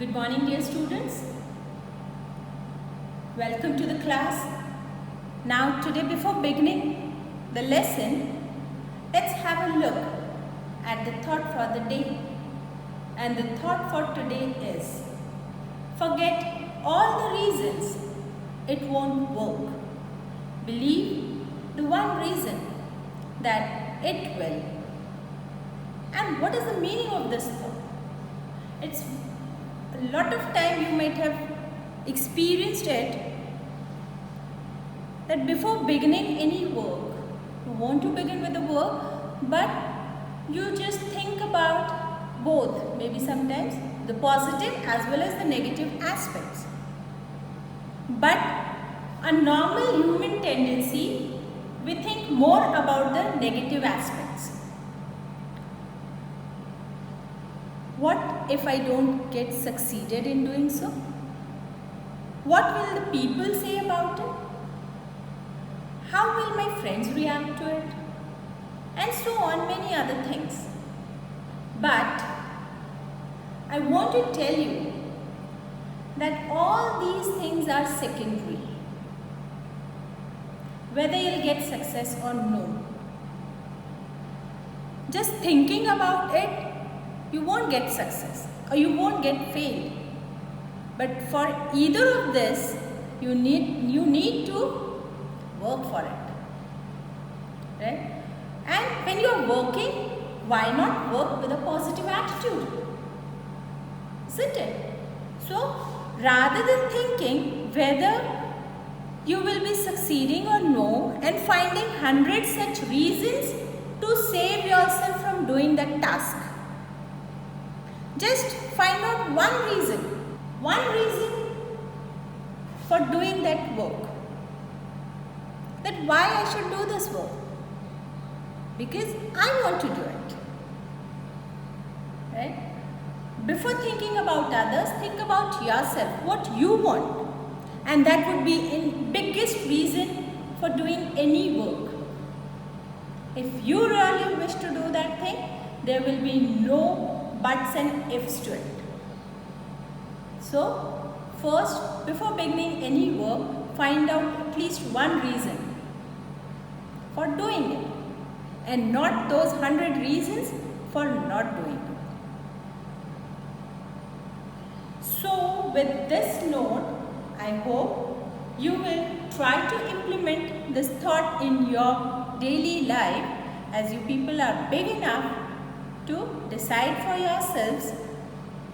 Good morning, dear students. Welcome to the class. Now today, before beginning the lesson, let's have a look at the thought for the day. And the thought for today is, forget all the reasons it won't work. Believe the one reason that it will. And what is the meaning of this thought? It's a lot of time you might have experienced it, that before beginning any work, you want to begin with the work, but you just think about both, maybe sometimes the positive as well as the negative aspects. But a normal human tendency, we think more about the negative aspects. What if I don't get succeeded in doing so? What will the people say about it? How will my friends react to it? And so on, many other things. But I want to tell you that all these things are secondary. Whether you'll get success or no. Just thinking about it, you won't get success or you won't get failed. But for either of this, you need to work for it. Right? And when you are working, why not work with a positive attitude? Isn't it? So, rather than thinking whether you will be succeeding or no and finding 100 such reasons to save yourself from doing that task, just find out one reason for doing that work. That why I should do this work. Because I want to do it. Right? Before thinking about others, think about yourself, what you want. And that would be in biggest reason for doing any work. If you really wish to do that thing, there will be no buts and ifs to it. So, first, before beginning any work, find out at least one reason for doing it and not those 100 reasons for not doing it. So, with this note, I hope you will try to implement this thought in your daily life as you people are big enough to decide for yourselves.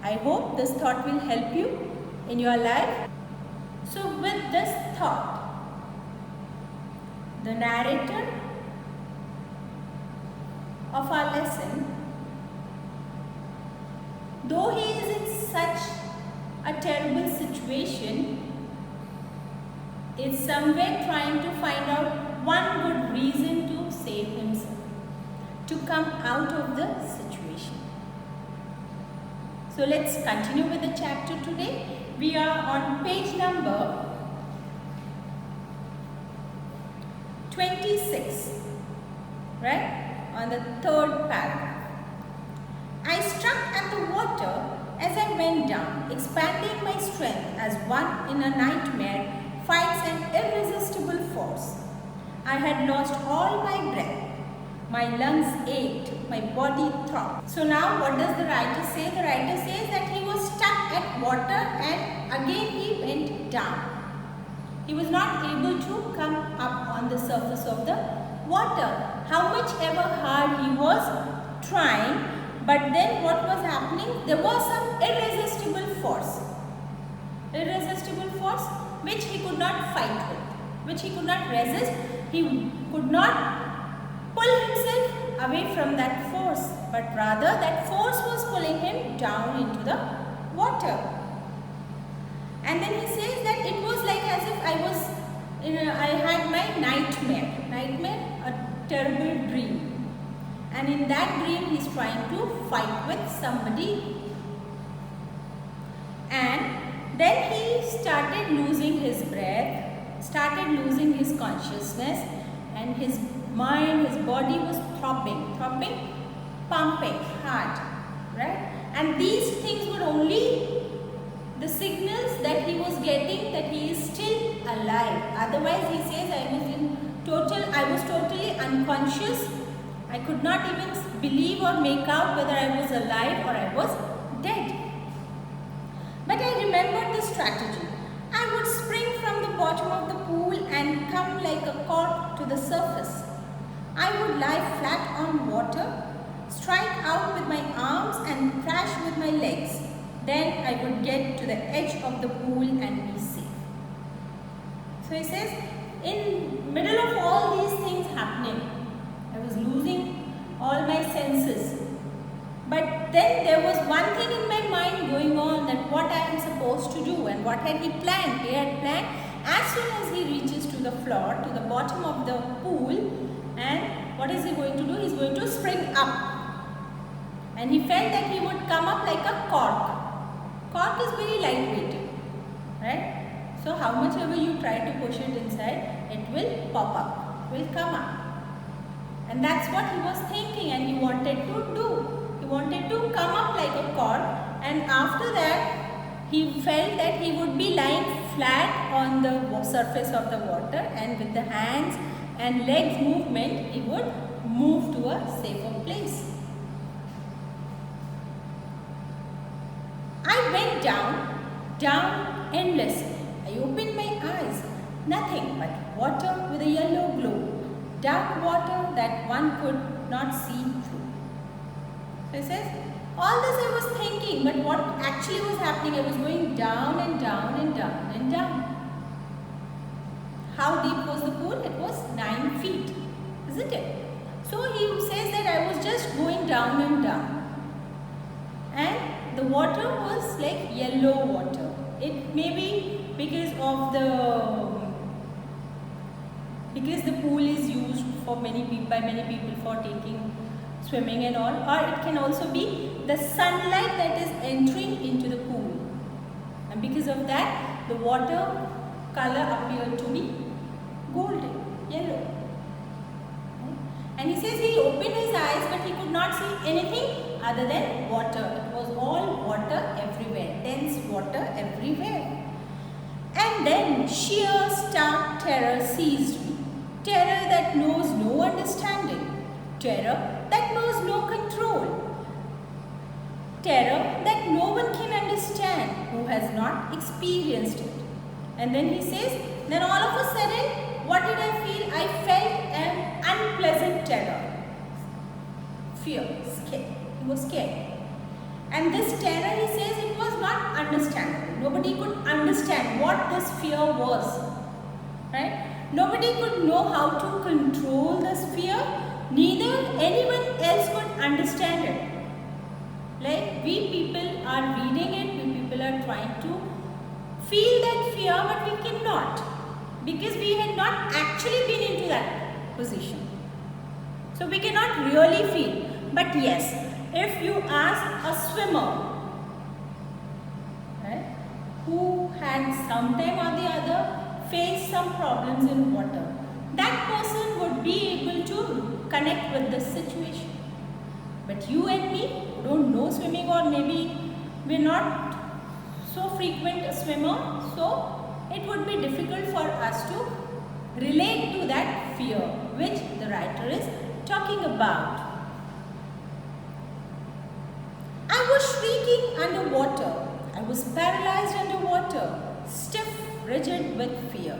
I hope this thought will help you in your life. So with this thought, the narrator of our lesson, though he is in such a terrible situation, is somewhere trying to find out one good reason to save himself, to come out of the situation. So let's continue with the chapter today. We are on page number 26, right? On the third paragraph. I struck at the water as I went down, expanding my strength as one in a nightmare finds an irresistible force. I had lost all my breath. My lungs ached, my body throbbed. So now what does the writer say? The writer says that he was stuck at water and again he went down. He was not able to come up on the surface of the water. How much ever hard he was trying, but then what was happening? There was some irresistible force. Irresistible force which he could not fight with, which he could not resist. He could not pull himself away from that force, but rather that force was pulling him down into the water. And then he says that it was like as if I had my nightmare, a terrible dream. And in that dream he is trying to fight with somebody. And then he started losing his breath, started losing his consciousness, and his mind, his body was throbbing, pumping hard, right? And these things would only the signals that he was getting that he is still alive. Otherwise, he says, I was totally unconscious. I could not even believe or make out whether I was alive or I was dead. But I remembered the strategy. I would spring from the bottom of the pool and come like a cork to the surface. I would lie flat on water, strike out with my arms and crash with my legs. Then I would get to the edge of the pool and be safe. So he says, in middle of all these things happening, I was losing all my senses. But then there was one thing in my mind going on, that what I am supposed to do, and what had he planned? He had planned, as soon as he reaches to the floor, to the bottom of the pool, and what is he going to do? He is going to spring up. And he felt that he would come up like a cork. Cork is very lightweight, right? So how much ever you try to push it inside, it will pop up, will come up. And that's what he was thinking, and he wanted to do. He wanted to come up like a cork, and after that he felt that he would be lying flat on the surface of the water, and with the hands and legs movement he would move to a safer place. I went down endlessly. I opened my eyes. Nothing but water with a yellow glow. Dark water that one could not see through. So he says, all this I was thinking, but what actually was happening, I was going down and down and down and down. How deep was the pool? It was 9 feet, isn't it? So he says that I was just going down and down. And the water was like yellow water. It may be because the pool is used for by many people for taking swimming and all, or it can also be the sunlight that is entering into the pool, and because of that the water color appeared to be golden, yellow. And he says he opened his eyes, but he could not see anything other than water. It was all water everywhere, dense water everywhere. And then sheer stark terror seized me. Terror that knows no understanding. Terror that knows no control. Terror that no one can understand who has not experienced it. And then he says, then all of a sudden, what did I feel? I felt an unpleasant terror. Fear, scared. He was scared. And this terror, he says, it was not understandable. Nobody could understand what this fear was. Right? Nobody could know how to control this fear. Neither anyone else could understand it. Like we people are reading it, we people are trying to feel that fear, but we cannot. Because we had not actually been into that position. So we cannot really feel. But yes, if you ask a swimmer, right, who had sometime or the other faced some problems in water, that person would be able to connect with this situation. But you and me who don't know swimming, or maybe we're not so frequent a swimmer, so it would be difficult for us to relate to that fear which the writer is talking about. I was shrieking underwater. I was paralyzed underwater, stiff, rigid with fear.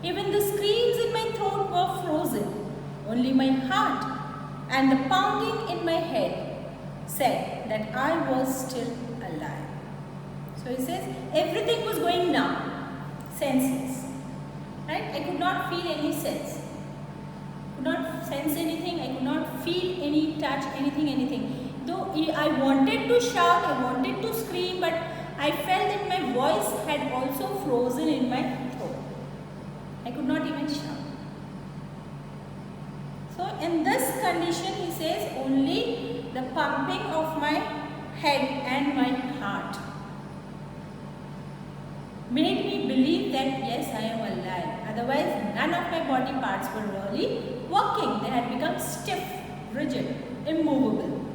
Even the screams in my throat were frozen. Only my heart and the pounding in my head said that I was still alive. So he says everything was going numb. Senseless, right? I could not feel any sense. Could not sense anything. I could not feel any touch, anything. Though I wanted to shout, I wanted to scream, but I felt that my voice had also frozen in my throat. I could not even shout. So in this condition, he says only the pumping of my head and my heart made me believe that yes, I am alive. Otherwise, none of my body parts were really working. They had become stiff, rigid, immovable.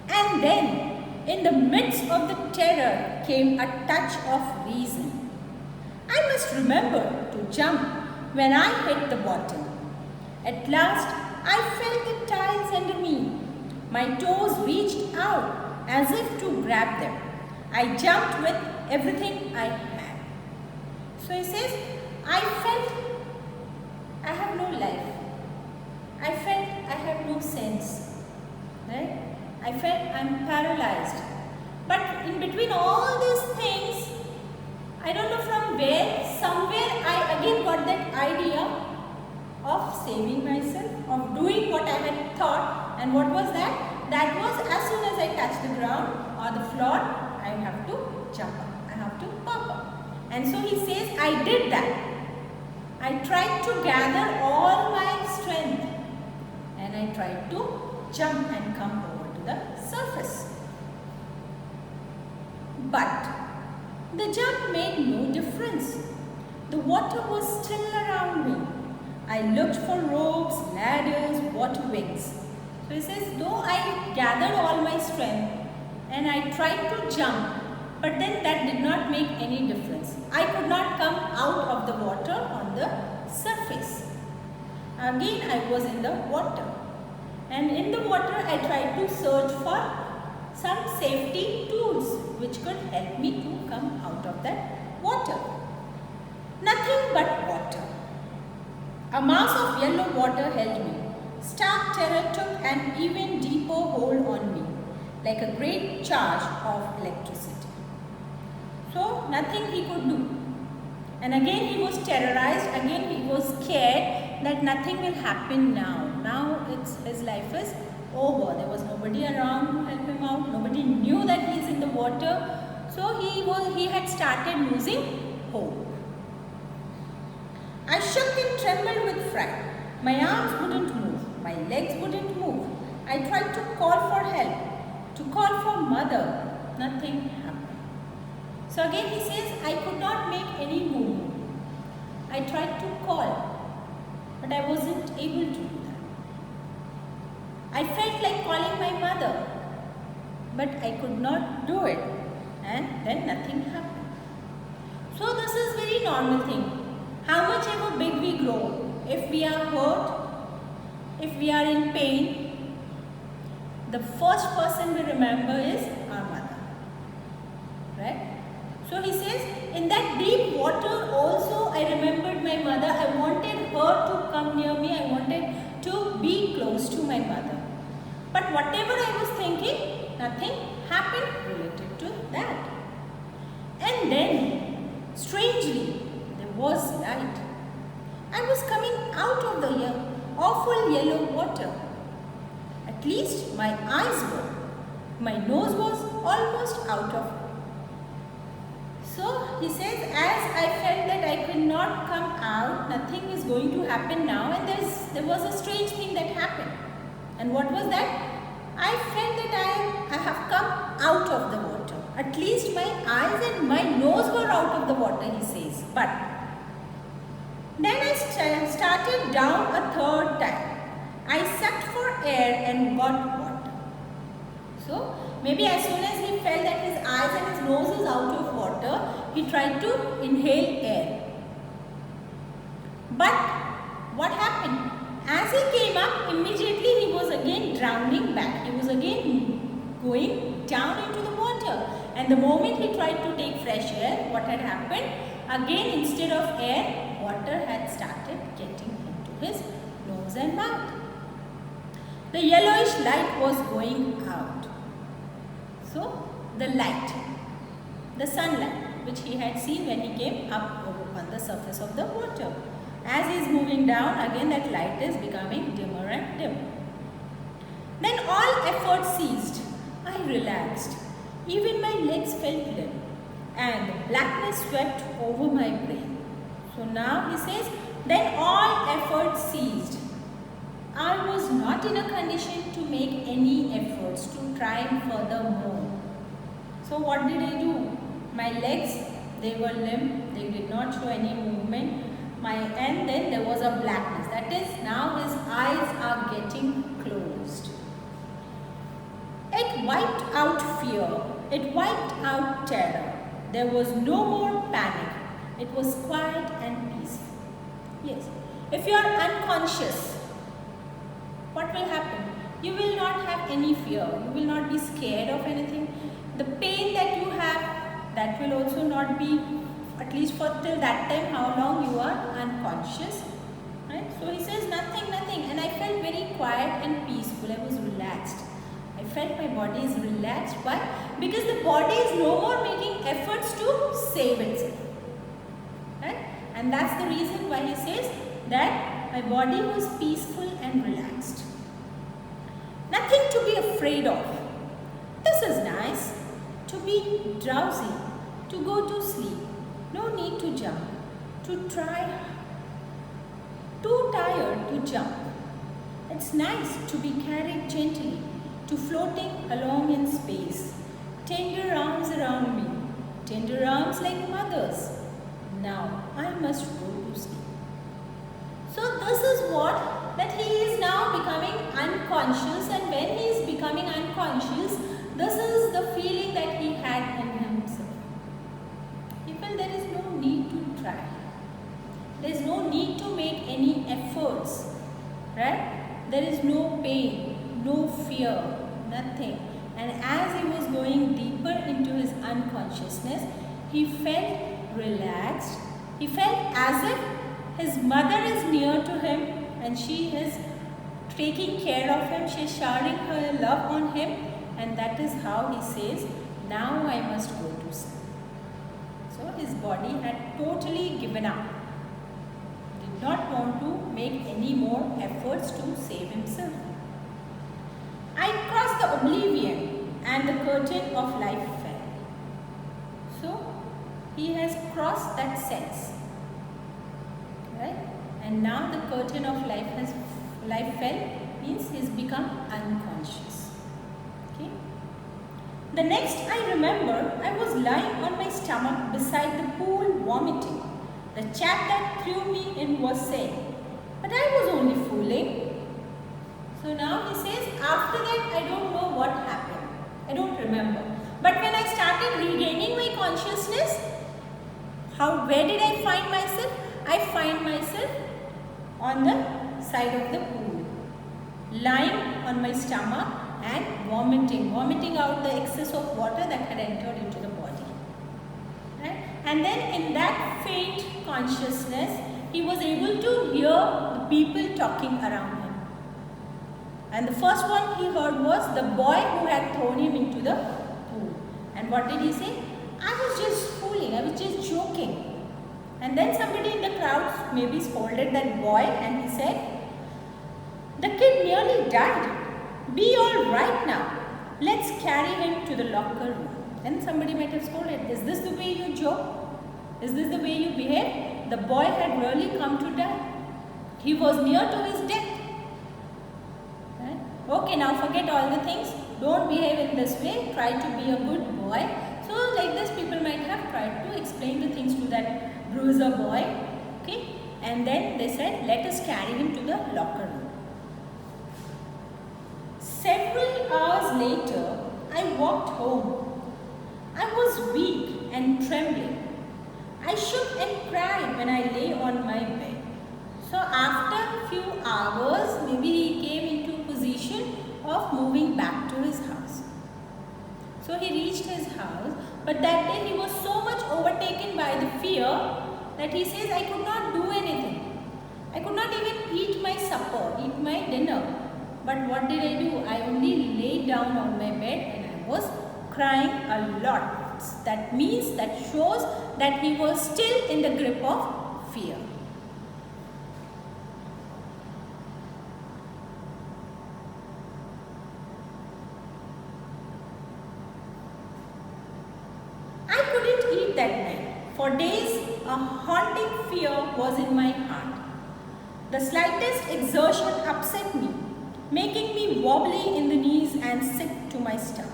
And then in the midst of the terror came a touch of reason. I must remember to jump when I hit the bottom. At last, I felt the tiles under me. My toes reached out as if to grab them. I jumped with everything I had. So he says, I felt I have no life. I felt I have no sense. Right? I felt I'm paralyzed. But in between all these things, I don't know from where, somewhere I again got that idea of saving myself, of doing what I had thought. And what was that? That was as soon as I touch the ground or the floor, I have to jump up. I have to pop up. And so he says, I did that. I tried to gather all my strength and I tried to jump and come over to the surface. But the jump made no difference. The water was still around me. I looked for ropes, ladders, water wings. So he says, though I gathered all my strength and I tried to jump, but then that did not make any difference. I could not come out of the water on the surface. Again, I was in the water. And in the water, I tried to search for some safety tools which could help me to come out of that water. Nothing but water. A mass of yellow water held me. Stark terror took an even deeper hold on me, like a great charge of electricity. So, nothing he could do. And again he was terrorized, again he was scared that nothing will happen now. Now his life is over. There was nobody around to help him out. Nobody knew that he is in the water. So he had started losing hope. I shook and trembled with fright. My arms wouldn't move. My legs wouldn't move. I tried to call for help, to call for mother. Nothing happened. So again he says, I could not make any movement. I tried to call, but I wasn't able to do that. I felt like calling my mother, but I could not do it, and then nothing happened. So this is very normal thing. How much ever big we grow, if we are hurt, if we are in pain, the first person we remember is our mother, right? So he says, in that deep water also I remembered my mother. I wanted her to come near me. I wanted to be close to my mother. But whatever I was thinking, nothing happened related to that. And then, strangely, there was light. I was coming out of the awful yellow water. At least my eyes were. My nose was almost out of it. So he says, as I felt that I could not come out, nothing is going to happen now, and there was a strange thing that happened. And what was that? I felt that I have come out of the water. At least my eyes and my nose were out of the water, he says. But then I started down a third time. I sucked for air and got water. So maybe as soon as he felt that his eyes and his nose is out of water, he tried to inhale air. But what happened? As he came up, immediately he was again drowning back. He was again going down into the water. And the moment he tried to take fresh air, what had happened? Again, instead of air, water had started getting into his nose and mouth. The yellowish light was going out. So, the light, the sunlight, which he had seen when he came up on the surface of the water. As he is moving down, again that light is becoming dimmer and dimmer. Then all effort ceased. I relaxed. Even my legs felt limp, and blackness swept over my brain. So now he says, then all effort ceased. I was not in a condition to make any efforts to try furthermore. So what did I do? My legs, they were limp, they did not show any movement. And then there was a blackness. That is, now his eyes are getting closed. It wiped out fear. It wiped out terror. There was no more panic. It was quiet and peaceful. Yes. If you are unconscious, what will happen? You will not have any fear. You will not be scared of anything. The pain that you have, that will also not be, at least for till that time, how long you are unconscious. Right? So he says nothing, nothing. And I felt very quiet and peaceful. I was relaxed. I felt my body is relaxed. Why? Because the body is no more making efforts to save itself. Right? And that's the reason why he says that my body was peaceful and relaxed. Nothing to be afraid of. This is nice. To be drowsy, to go to sleep. No need to jump, to try. Too tired to jump. It's nice to be carried gently, to floating along in space. Tender arms around me, tender arms like mothers. Now I must go to sleep. So this is what, that he is now becoming unconscious, and when he is becoming unconscious, this is the feeling that he had in himself. He felt there is no need to try. There is no need to make any efforts. Right? There is no pain, no fear, nothing. And as he was going deeper into his unconsciousness, he felt relaxed. He felt as if his mother is near to him and she is taking care of him. She is showering her love on him, and that is how he says, now I must go to sleep. So his body had totally given up. Did not want to make any more efforts to save himself. I crossed the oblivion and the curtain of life fell. So he has crossed that sense. Right? And now the curtain of life fell means he's become unconscious. Okay? The next I remember, I was lying on my stomach beside the pool vomiting. The chap that threw me in was saying, but I was only fooling. So now he says, after that I don't know what happened. I don't remember. But when I started regaining my consciousness, where did I find myself? I find myself on the side of the pool, lying on my stomach and vomiting out the excess of water that had entered into the body. Right? And then in that faint consciousness, he was able to hear the people talking around him. And the first one he heard was the boy who had thrown him into the pool. And what did he say? I was just fooling, I was just joking. And then somebody in the crowd maybe scolded that boy, and he said, the kid nearly died. Be all right now. Let's carry him to the locker room. Then somebody might have scolded, is this the way you joke? Is this the way you behave? The boy had really come to die. He was near to his death. Right? Okay, now forget all the things. Don't behave in this way. Try to be a good boy. So like this, people might have tried to explain the things to that bruiser boy. Okay? And then they said, let us carry him to the locker room. Several hours later, I walked home. I was weak and trembling. I shook and cried when I lay on my bed. So after a few hours, maybe he came into a position of moving back to his house. So he reached his house, but that day he was so much overtaken by the fear that he says, I could not do anything. I could not even eat my supper, eat my dinner. But what did I do? I only lay down on my bed and I was crying a lot. That means, that shows that he was still in the grip of fear. I couldn't eat that night. For days, a haunting fear was in my heart. The slightest exertion upset me, making me wobbly in the knees and sick to my stomach.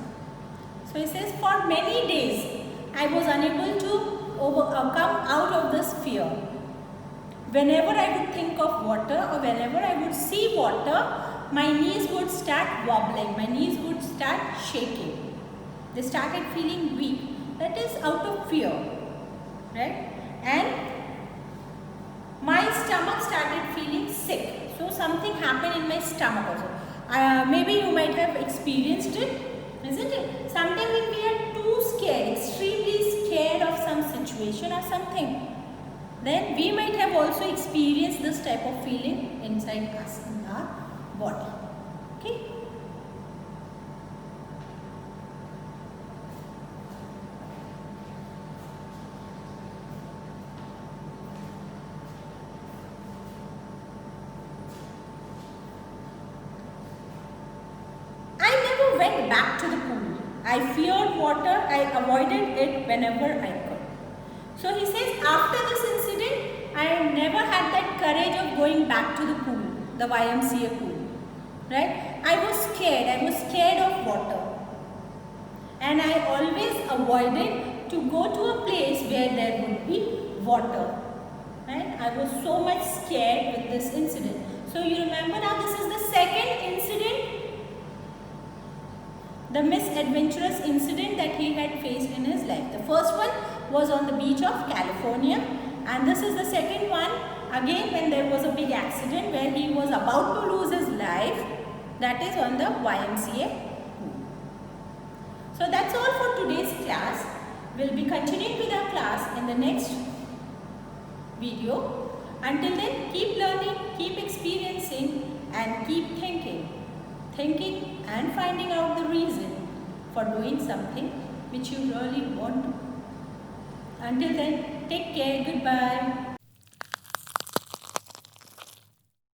So he says, for many days, I was unable to come out of this fear. Whenever I would think of water or whenever I would see water, my knees would start wobbling, my knees would start shaking. They started feeling weak. That is out of fear, right? And my stomach started feeling sick. So something happened in my stomach also. Maybe you might have experienced it, isn't it? Sometimes when we are too scared, extremely scared of some situation or something, then we might have also experienced this type of feeling inside us, in our body. Okay? Went back to the pool. I feared water. I avoided it whenever I could. So he says, after this incident, I never had that courage of going back to the pool, the YMCA pool. Right? I was scared. I was scared of water. And I always avoided to go to a place where there would be water. Right? I was so much scared with this incident. So you remember now this is the second incident, the misadventurous incident that he had faced in his life. The first one was on the beach of California, and this is the second one, again when there was a big accident where he was about to lose his life, that is on the YMCA pool. So that's all for today's class. We'll be continuing with our class in the next video. Until then, keep learning, keep experiencing, and keep thinking and finding out the reason for doing something which you really want to. Until then, take care. Goodbye.